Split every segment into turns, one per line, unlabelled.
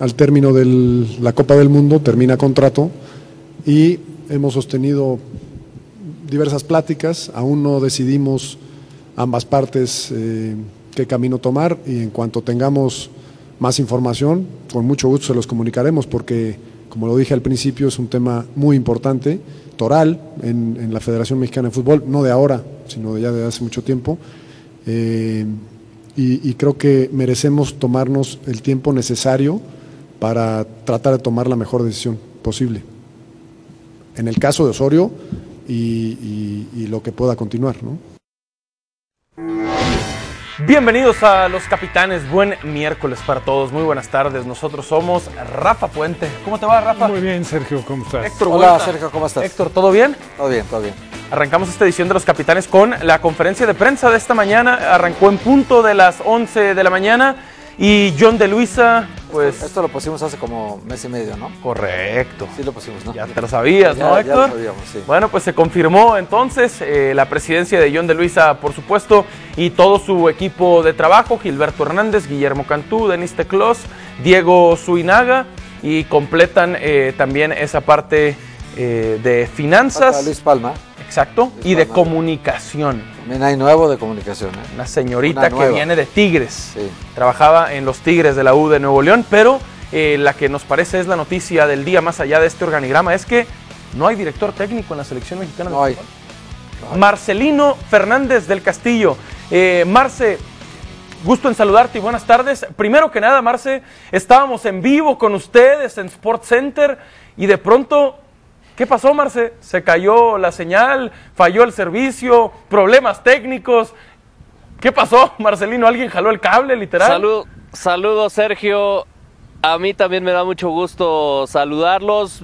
al término de la Copa del Mundo, termina contrato y hemos sostenido diversas pláticas, aún no decidimos ambas partes qué camino tomar y en cuanto tengamos más información, con mucho gusto se los comunicaremos porque, como lo dije al principio, es un tema muy importante, toral, en la Federación Mexicana de Fútbol, no de ahora, sino ya de hace mucho tiempo, y creo que merecemos tomarnos el tiempo necesario para tratar de tomar la mejor decisión posible. En el caso de Osorio y lo que pueda continuar, ¿no?
Bienvenidos a Los Capitanes, buen miércoles para todos, muy buenas tardes, nosotros somos Rafa Puente. ¿Cómo te va, Rafa?
Muy bien, Sergio, ¿cómo estás?
Héctor
Hola,
Huerta.
Sergio, ¿cómo estás?
Héctor, ¿todo bien?
Todo bien, todo bien.
Arrancamos esta edición de Los Capitanes con la conferencia de prensa de esta mañana, arrancó en punto de las 11 de la mañana y John de Luisa, pues...
Esto lo pusimos hace como mes y medio, ¿no?
Correcto.
Sí lo pusimos, ¿no?
Ya te lo sabías, ¿no, Héctor?
Ya lo sabíamos, sí.
Bueno, pues se confirmó entonces la presidencia de John de Luisa, por supuesto, y todo su equipo de trabajo, Gilberto Hernández, Guillermo Cantú, Denis Teclós, Diego Zuinaga, y completan también esa parte de finanzas.
Luis Palma.
Exacto,
Luis
y de
Palma.
Comunicación.
También hay nuevo de comunicación, ¿eh?
Una señorita
Una
que
nueva.
viene de Tigres.
Sí.
Trabajaba en los Tigres de la U de Nuevo León, pero la que nos parece es la noticia del día más allá de este organigrama es que no hay director técnico en la selección mexicana de
No hay.
fútbol. Marcelino Fernández del Castillo. Marce, gusto en saludarte y buenas tardes. Primero que nada, Marce, estábamos en vivo con ustedes en Sports Center y de pronto, ¿qué pasó, Marce? Se cayó la señal, falló el servicio, problemas técnicos. ¿Qué pasó, Marcelino? ¿Alguien jaló el cable, literal?
Saludos, Sergio. A mí también me da mucho gusto saludarlos.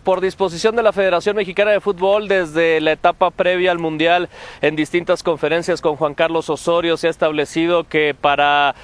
Por disposición de la Federación Mexicana de Fútbol, desde la etapa previa al Mundial, en distintas conferencias con Juan Carlos Osorio, se ha establecido que para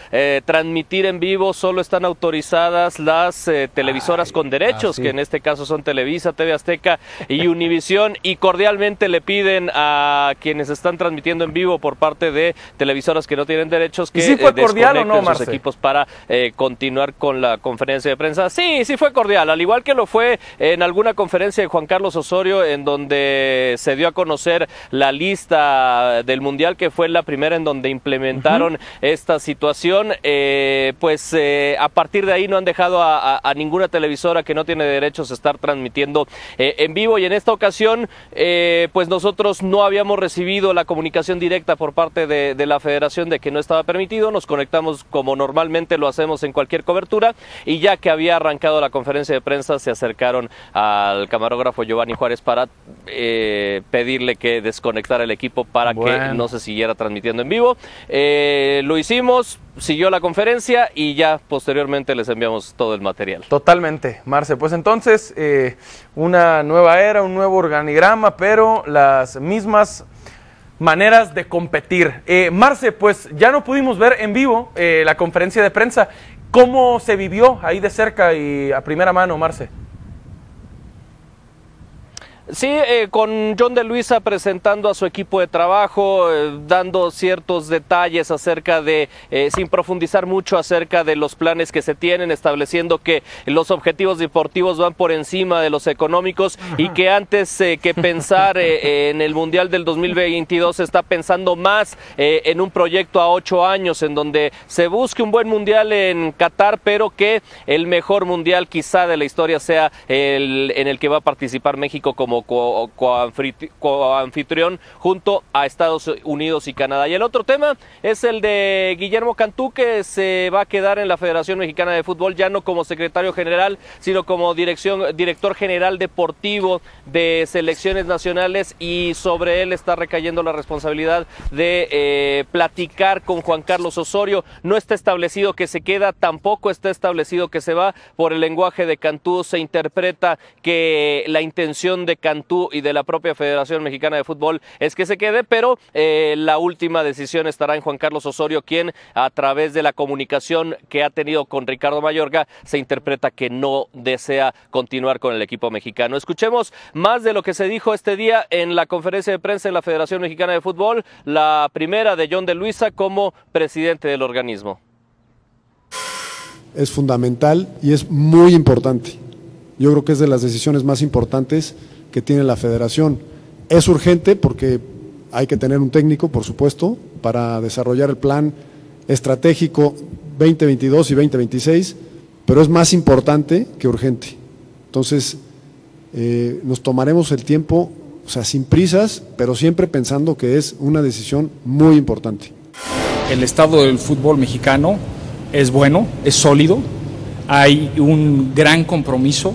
transmitir en vivo solo están autorizadas las televisoras con derechos, que en este caso son Televisa, TV Azteca y Univisión, y cordialmente le piden a quienes están transmitiendo en vivo por parte de televisoras que no tienen derechos que
¿Y sí fue cordial o no,
sus
Marce?
equipos para continuar con la conferencia de prensa. Sí fue cordial, al igual que lo fue en alguna conferencia de Juan Carlos Osorio, en donde se dio a conocer la lista del Mundial, que fue la primera en donde implementaron esta situación. A partir de ahí no han dejado a ninguna televisora que no tiene derechos a estar transmitiendo en vivo, y en esta ocasión pues nosotros no habíamos recibido la comunicación directa por parte de la federación de que no estaba permitido. Nos conectamos como normalmente lo hacemos en cualquier cobertura, y ya que había arrancado la conferencia de prensa, se acercaron al camarógrafo Giovanni Juárez para pedirle que desconectara el equipo para que no se siguiera transmitiendo en vivo. Lo hicimos, siguió la conferencia y ya posteriormente les enviamos todo el material.
Totalmente, Marce. Pues entonces, una nueva era, un nuevo organigrama, pero las mismas maneras de competir. Marce, pues ya no pudimos ver en vivo la conferencia de prensa. ¿Cómo se vivió ahí de cerca y a primera mano, Marce?
Sí, con John de Luisa presentando a su equipo de trabajo, dando ciertos detalles acerca de, sin profundizar mucho acerca de los planes que se tienen, estableciendo que los objetivos deportivos van por encima de los económicos y que antes que pensar en el Mundial del 2022 se está pensando más en un proyecto a 8 años en donde se busque un buen Mundial en Qatar, pero que el mejor Mundial quizá de la historia sea en el que va a participar México como coanfitrión junto a Estados Unidos y Canadá. Y el otro tema es el de Guillermo Cantú, que se va a quedar en la Federación Mexicana de Fútbol, ya no como secretario general, sino como director general deportivo de selecciones nacionales, y sobre él está recayendo la responsabilidad de platicar con Juan Carlos Osorio. No está establecido que se queda, tampoco está establecido que se va. Por el lenguaje de Cantú se interpreta que la intención de Cantú y de la propia Federación Mexicana de Fútbol es que se quede, pero la última decisión estará en Juan Carlos Osorio, quien a través de la comunicación que ha tenido con Ricardo Mayorga se interpreta que no desea continuar con el equipo mexicano. Escuchemos más de lo que se dijo este día en la conferencia de prensa en la Federación Mexicana de Fútbol, la primera de John de Luisa como presidente del organismo.
es fundamental y es muy importante. Yo creo que es de las decisiones más importantes que tiene la federación. Es urgente porque hay que tener un técnico, por supuesto, para desarrollar el plan estratégico 2022 y 2026, pero es más importante que urgente. Entonces, nos tomaremos el tiempo, o sea, sin prisas, pero siempre pensando que es una decisión muy importante.
El estado del fútbol mexicano es bueno, es sólido, hay un gran compromiso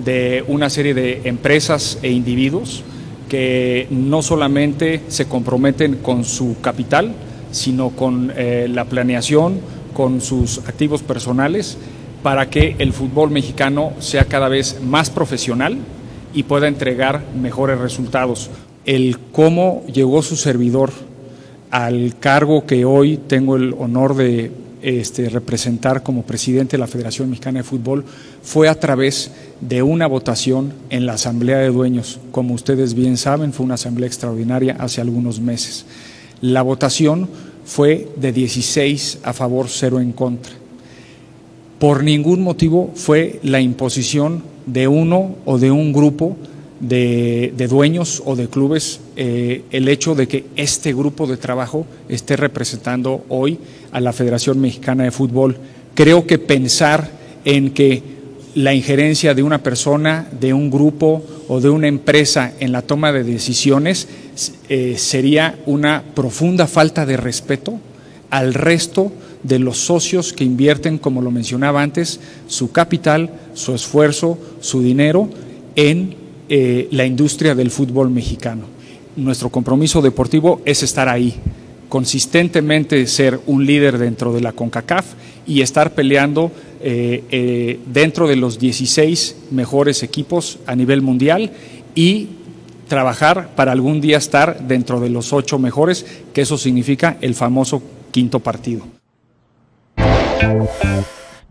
de una serie de empresas e individuos que no solamente se comprometen con su capital, sino con la planeación, con sus activos personales, para que el fútbol mexicano sea cada vez más profesional y pueda entregar mejores resultados. El cómo llegó su servidor al cargo que hoy tengo el honor de representar como presidente de la Federación Mexicana de Fútbol fue a través de una votación en la Asamblea de Dueños. Como ustedes bien saben, fue una asamblea extraordinaria hace algunos meses. La votación fue de 16 a favor, 0 en contra. Por ningún motivo fue la imposición de uno o de un grupo de dueños o de clubes el hecho de que este grupo de trabajo esté representando hoy a la Federación Mexicana de Fútbol. Creo que pensar en que la injerencia de una persona, de un grupo o de una empresa en la toma de decisiones sería una profunda falta de respeto al resto de los socios que invierten, como lo mencionaba antes, su capital, su esfuerzo, su dinero en la industria del fútbol mexicano. Nuestro compromiso deportivo es estar ahí, consistentemente ser un líder dentro de la CONCACAF y estar peleando dentro de los 16 mejores equipos a nivel mundial y trabajar para algún día estar dentro de los 8 mejores, que eso significa el famoso quinto partido.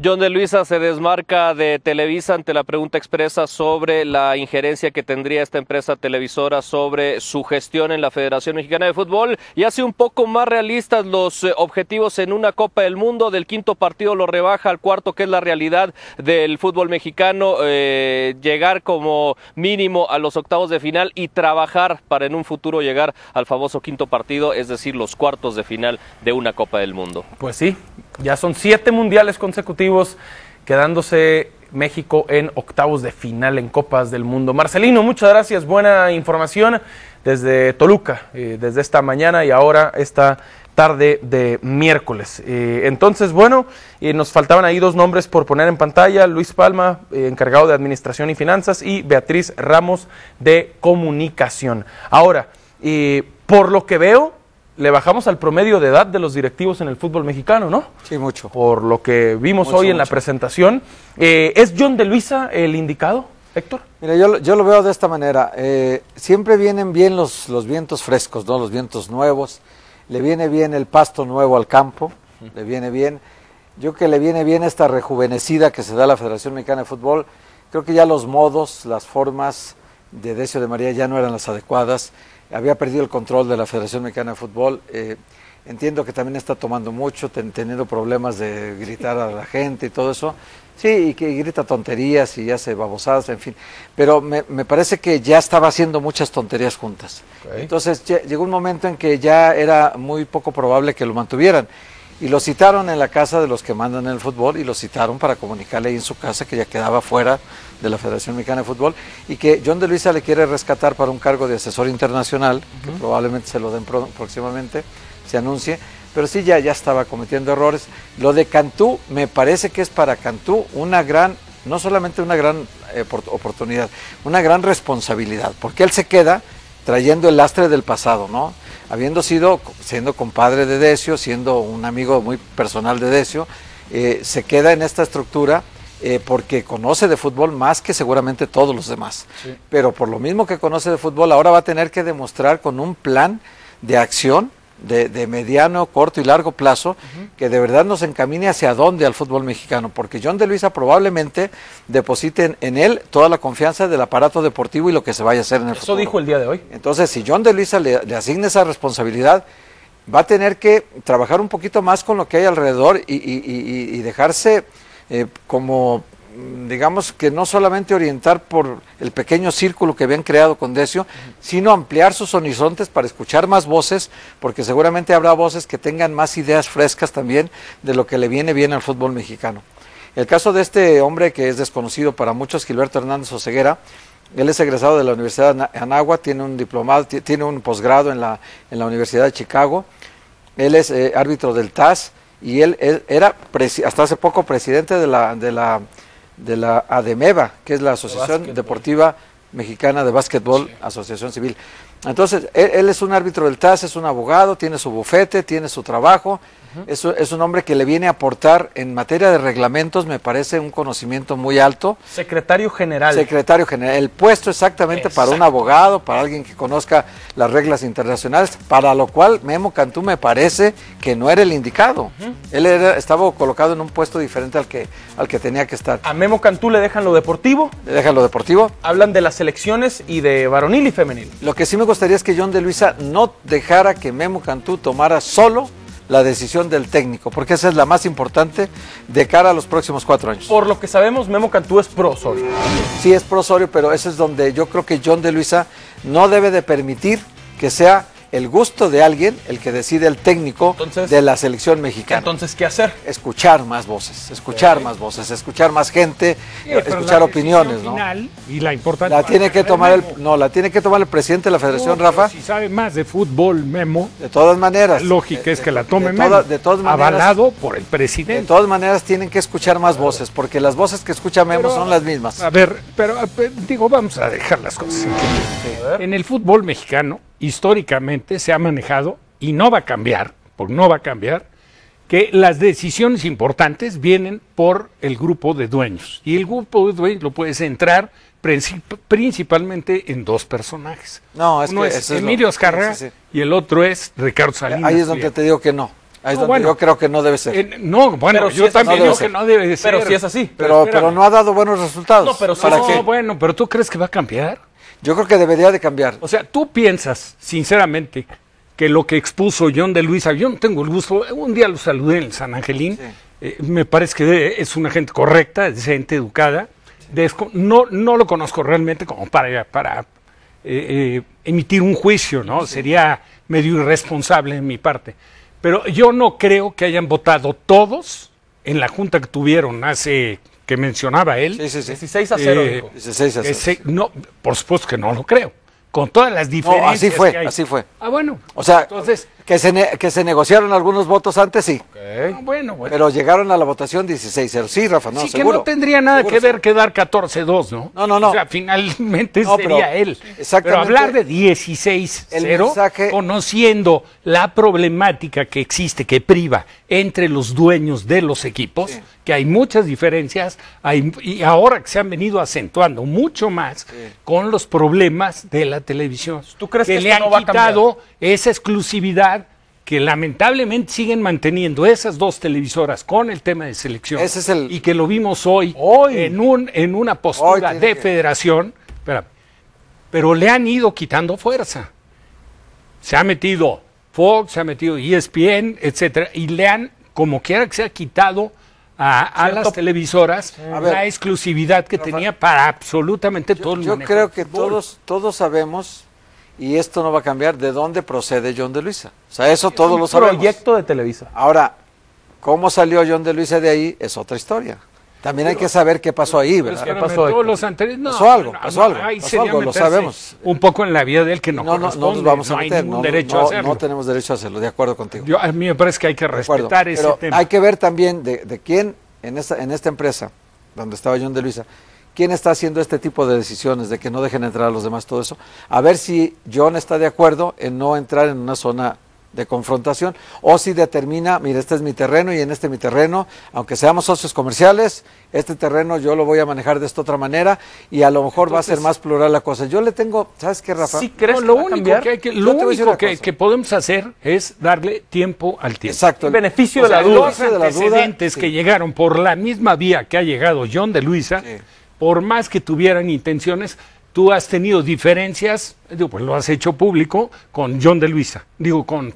John de Luisa se desmarca de Televisa ante la pregunta expresa sobre la injerencia que tendría esta empresa televisora sobre su gestión en la Federación Mexicana de Fútbol y hace un poco más realistas los objetivos en una Copa del Mundo. Del quinto partido lo rebaja al cuarto, que es la realidad del fútbol mexicano, llegar como mínimo a los octavos de final y trabajar para en un futuro llegar al famoso quinto partido, es decir, los cuartos de final de una Copa del Mundo.
Pues sí, ya son 7 mundiales consecutivos, quedándose México en octavos de final en Copas del Mundo. Marcelino, muchas gracias, buena información desde Toluca, desde esta mañana y ahora esta tarde de miércoles. Entonces, bueno, nos faltaban ahí 2 nombres por poner en pantalla: Luis Palma, encargado de Administración y Finanzas, y Beatriz Ramos, de Comunicación. Ahora, por lo que veo, le bajamos al promedio de edad de los directivos en el fútbol mexicano, ¿no?
Sí, mucho.
Por lo que vimos hoy en la presentación. ¿Es John de Luisa el indicado, Héctor?
Mira, yo lo veo de esta manera. Siempre vienen bien los vientos frescos, ¿no? Los vientos nuevos. Le viene bien el pasto nuevo al campo. Le viene bien. Yo creo que le viene bien esta rejuvenecida que se da a la Federación Mexicana de Fútbol. Creo que ya los modos, las formas de Decio de María ya no eran las adecuadas. Había perdido el control de la Federación Mexicana de Fútbol. Entiendo que también está tomando mucho, teniendo problemas de gritar a la gente y todo eso. Sí, y que grita tonterías y hace babosadas, en fin. Pero me parece que ya estaba haciendo muchas tonterías juntas. Okay. Entonces llegó un momento en que ya era muy poco probable que lo mantuvieran. Y lo citaron en la casa de los que mandan en el fútbol y lo citaron para comunicarle ahí en su casa que ya quedaba fuera de la Federación Mexicana de Fútbol y que John de Luisa le quiere rescatar para un cargo de asesor internacional, que probablemente se lo den próximamente, se anuncie, pero sí ya estaba cometiendo errores. Lo de Cantú, me parece que es para Cantú una gran, no solamente una gran oportunidad, una gran responsabilidad, porque él se queda trayendo el lastre del pasado, ¿no? Siendo compadre de Decio, siendo un amigo muy personal de Decio, se queda en esta estructura porque conoce de fútbol más que seguramente todos los demás. Sí. Pero por lo mismo que conoce de fútbol, ahora va a tener que demostrar con un plan de acción de mediano, corto y largo plazo, que de verdad nos encamine hacia dónde al fútbol mexicano, porque John de Luisa probablemente deposite en él toda la confianza del aparato deportivo y lo que se vaya a hacer en el fútbol.
Eso dijo el día de hoy.
Entonces, si John de Luisa le asigne esa responsabilidad, va a tener que trabajar un poquito más con lo que hay alrededor y dejarse como, digamos que no solamente orientar por el pequeño círculo que habían creado con Decio, sino ampliar sus horizontes para escuchar más voces, porque seguramente habrá voces que tengan más ideas frescas también de lo que le viene bien al fútbol mexicano. El caso de este hombre que es desconocido para muchos, Gilberto Hernández Oseguera, él es egresado de la Universidad de Anáhuac, tiene un diplomado, tiene un posgrado en la Universidad de Chicago, él es árbitro del TAS y él era hasta hace poco presidente de la ADEMEBA, que es la Asociación Deportiva Mexicana de Básquetbol, Asociación Civil. Entonces, él es un árbitro del TAS, es un abogado, tiene su bufete, tiene su trabajo, es un hombre que le viene a aportar en materia de reglamentos, me parece un conocimiento muy alto.
Secretario General.
Secretario General, el puesto exactamente para un abogado, para alguien que conozca las reglas internacionales, para lo cual Memo Cantú me parece que no era el indicado. Él estaba colocado en un puesto diferente al que tenía que estar.
A Memo Cantú le dejan lo deportivo.
Le dejan lo deportivo.
Hablan de las selecciones y de varonil y femenil.
Lo que sí me gustaría es que John de Luisa no dejara que Memo Cantú tomara solo la decisión del técnico, porque esa es la más importante de cara a los próximos 4 años.
Por lo que sabemos, Memo Cantú es pro Osorio.
Sí, es pro Osorio, pero ese es donde yo creo que John de Luisa no debe de permitir que sea el gusto de alguien el que decide el técnico de la selección mexicana.
Entonces, ¿qué hacer?
Escuchar más voces, escuchar más gente, escuchar opiniones, ¿no?
Final, y la importante
la tiene que tomar el presidente de la Federación, Rafa.
Si sabe más de fútbol, Memo.
De todas maneras.
La lógica es que la tome Memo.
De todas maneras,
avalado por el presidente.
De todas maneras tienen que escuchar más voces, porque las voces que escucha Memo son las mismas.
A ver, digo, vamos a dejar las cosas en que en el fútbol mexicano, históricamente se ha manejado, y no va a cambiar, porque no va a cambiar, que las decisiones importantes vienen por el grupo de dueños. Y el grupo de dueños lo puedes centrar principalmente en 2 personajes.
No,
uno es Emilio Azcárraga y el otro es Ricardo Salinas.
Ahí es donde te digo que no. Ahí es donde yo creo que no debe ser.
Pero yo también digo que no debe ser.
Pero si es así.
Pero no ha dado buenos resultados.
No, pero
pero ¿tú crees que va a cambiar?
Yo creo que debería de cambiar.
O sea, tú piensas, sinceramente, que lo que expuso John de Luisa, yo no tengo el gusto, un día lo saludé en el San Angelín, me parece que es una gente correcta, decente, educada, no lo conozco realmente como para emitir un juicio, ¿no? Sería medio irresponsable de mi parte. Pero yo no creo que hayan votado todos en la junta que tuvieron que mencionaba él.
16-0, dijo.
16-0.
No, por supuesto que no lo creo. Con todas las diferencias que hay.
Así fue.
Ah, bueno.
O sea,
entonces,
que se negociaron algunos votos antes, sí.
Bueno.
Pero llegaron a la votación 16-0. Sí, Rafa, no,
sí,
seguro.
que no tendría nada que ver que dar 14-2, ¿no?
No.
O sea, finalmente sería él.
Exactamente.
Pero hablar de 16-0, conociendo la problemática que existe, que priva entre los dueños de los equipos, que hay muchas diferencias, y ahora que se han venido acentuando mucho más con los problemas de la televisión.
¿Tú crees que
le han quitado esa exclusividad que lamentablemente siguen manteniendo esas 2 televisoras con el tema de selección?
Ese es el...
Y que lo vimos hoy. En una postura de federación, pero le han ido quitando fuerza. Se ha metido Fox, se ha metido ESPN, etcétera, y le han, como quiera que sea, quitado a las televisoras la exclusividad que tenía para absolutamente todo el mundo.
Yo creo que todos sabemos, y esto no va a cambiar, de dónde procede John de Luisa. O sea, eso todos lo sabemos.
Proyecto de Televisa.
Ahora, cómo salió John de Luisa de ahí es otra historia. También hay que saber qué pasó ahí, ¿verdad?
¿Qué pasó?
Todos los anteriores,
pasó algo, lo sabemos.
Un poco en la vida de él que no
nos vamos a meter,
hay ningún derecho a hacerlo.
No tenemos derecho a hacerlo, de acuerdo contigo.
A mí me parece que hay que respetar ese tema.
Hay que ver también de quién en esta empresa, donde estaba John de Luisa, quién está haciendo este tipo de decisiones, de que no dejen entrar a los demás, todo eso. A ver si John está de acuerdo en no entrar en una zona de confrontación, o si determina, mira, este es mi terreno y en mi terreno, aunque seamos socios comerciales, este terreno yo lo voy a manejar de esta otra manera y a lo mejor va a ser más plural la cosa. Yo le tengo, ¿sabes qué, Rafa?
¿Sí crees lo único
que podemos hacer es darle tiempo al tiempo.
Exacto.
El beneficio de la duda.
Los antecedentes que llegaron por la misma vía que ha llegado John de Luisa, por más que tuvieran intenciones, tú has tenido diferencias, pues lo has hecho público con John de Luisa, con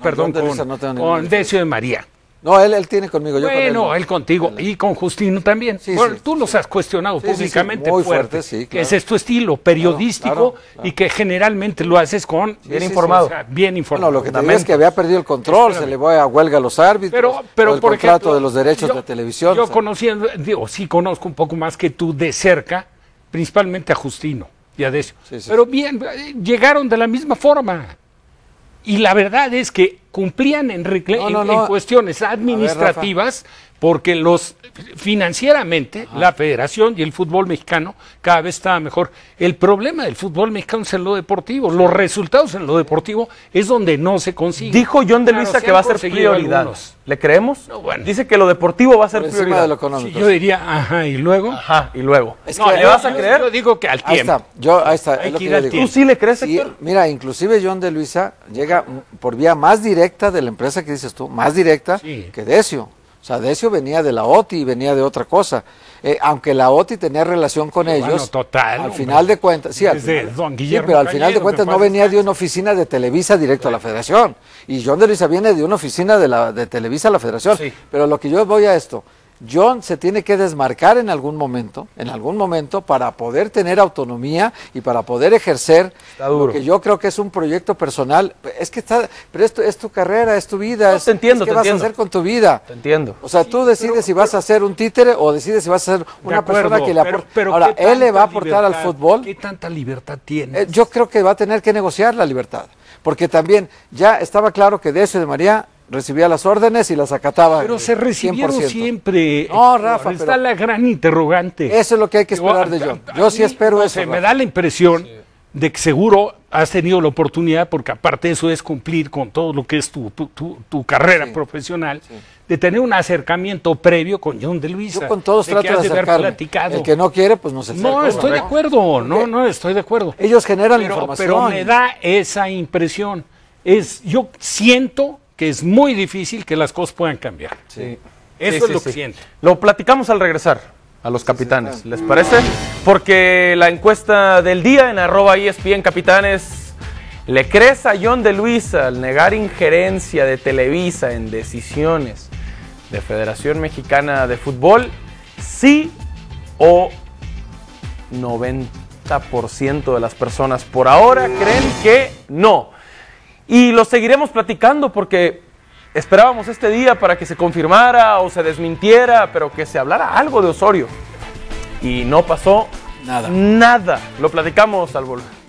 Decio de María.
No, él tiene conmigo. Yo
Bueno,
con él, no.
él contigo y con Justino también.
Sí,
Bueno,
sí,
tú los has cuestionado
Sí, sí, sí,
públicamente
muy
fuerte,
fuerte, sí,
que
claro.
ese es tu estilo periodístico
claro.
y que generalmente lo haces con
Bien informado.
o sea, bien informado.
Bueno, lo que te digo es que había perdido el control, se le va a huelga a los árbitros,
pero
o el
por
contrato
ejemplo,
de los derechos
yo-
de televisión.
Yo
o sea,
conociendo, digo, sí conozco un poco más que tú de cerca, principalmente a Justino y a Decio.
Sí, sí,
Pero bien, llegaron de la misma forma. Y la verdad es que cumplían en cuestiones administrativas porque financieramente la federación y el fútbol mexicano cada vez estaba mejor. El problema del fútbol mexicano es en lo deportivo. Los resultados en lo deportivo es donde no se consiguen.
Dijo John de Luisa
se
que va a
han
ser
conseguido
prioridad.
algunos.
¿Le creemos?
No, bueno.
Dice que lo deportivo va a ser
por encima
prioridad.
de lo económico.
Sí, yo diría, ajá, y luego.
Ajá, y luego.
Es
No,
que-
¿le vas a creer?
Yo digo que al
Ahí
tiempo.
está, ahí está,
Hay
es lo
que
que
ir
yo
al
digo.
tiempo.
¿Tú sí le crees,
Sí,
Héctor?
mira, inclusive John de Luisa llega por vía más directa de la empresa que dices tú, más directa
Sí.
que Decio. O sea, Decio venía de la OTI y venía de otra cosa. Aunque la OTI tenía relación con
Bueno,
ellos,
total,
al
hombre.
final de cuentas, sí, al
Desde
final,
don
sí,
Guillermo
pero al final de
Gallego,
cuentas
que
no
paz
venía de
descanse.
una oficina de Televisa directo a la Federación. Y John de Luisa viene de una oficina de Televisa a la Federación.
Sí.
Pero lo que yo voy a esto, John se tiene que desmarcar en algún momento, para poder tener autonomía y para poder ejercer
Está duro.
lo que yo creo que es un proyecto personal. Es que pero esto es tu carrera, es tu vida,
No, te entiendo,
¿qué
te
vas
entiendo.
a hacer con tu vida?
Te entiendo.
O sea, tú decides si vas a ser un títere o decides si vas a ser una
acuerdo,
persona que le
pero-
aporte.
pero
Ahora,
¿qué
él le va a
tanta
aportar al
libertad-
fútbol.
¿Qué tanta libertad tiene?
Yo creo que va a tener que negociar la libertad, porque también ya estaba claro que Decio de María recibía las órdenes y las acataba.
Pero se recibieron
100%.
siempre.
No, Rafa,
está
pero-
la gran interrogante.
Eso es lo que hay que esperar de John. Yo sí espero
no
eso.
sé, me
Rafa.
da la impresión de que seguro has tenido la oportunidad, porque aparte de eso es cumplir con todo lo que es tu carrera profesional, de tener un acercamiento previo con John de Luisa.
Yo con todos
de que
trato
has
de
haber
acercarme.
platicado.
El que no quiere, pues no se acerca.
No, estoy de acuerdo, no, estoy de acuerdo.
Ellos generan
Pero
información.
me da esa impresión. Yo siento que es muy difícil que las cosas puedan cambiar.
Sí.
Eso
Sí,
es
sí,
lo
sí.
que siento.
Lo platicamos al regresar a los capitanes, ¿les parece? Porque la encuesta del día en @ESPN Capitanes, ¿le crees a John de Luisa al negar injerencia de Televisa en decisiones de Federación Mexicana de Fútbol? ¿Sí o 90% de las personas por ahora creen que no? Y lo seguiremos platicando porque esperábamos este día para que se confirmara o se desmintiera, pero que se hablara algo de Osorio. Y no pasó
Nada.
nada. Lo platicamos al volver.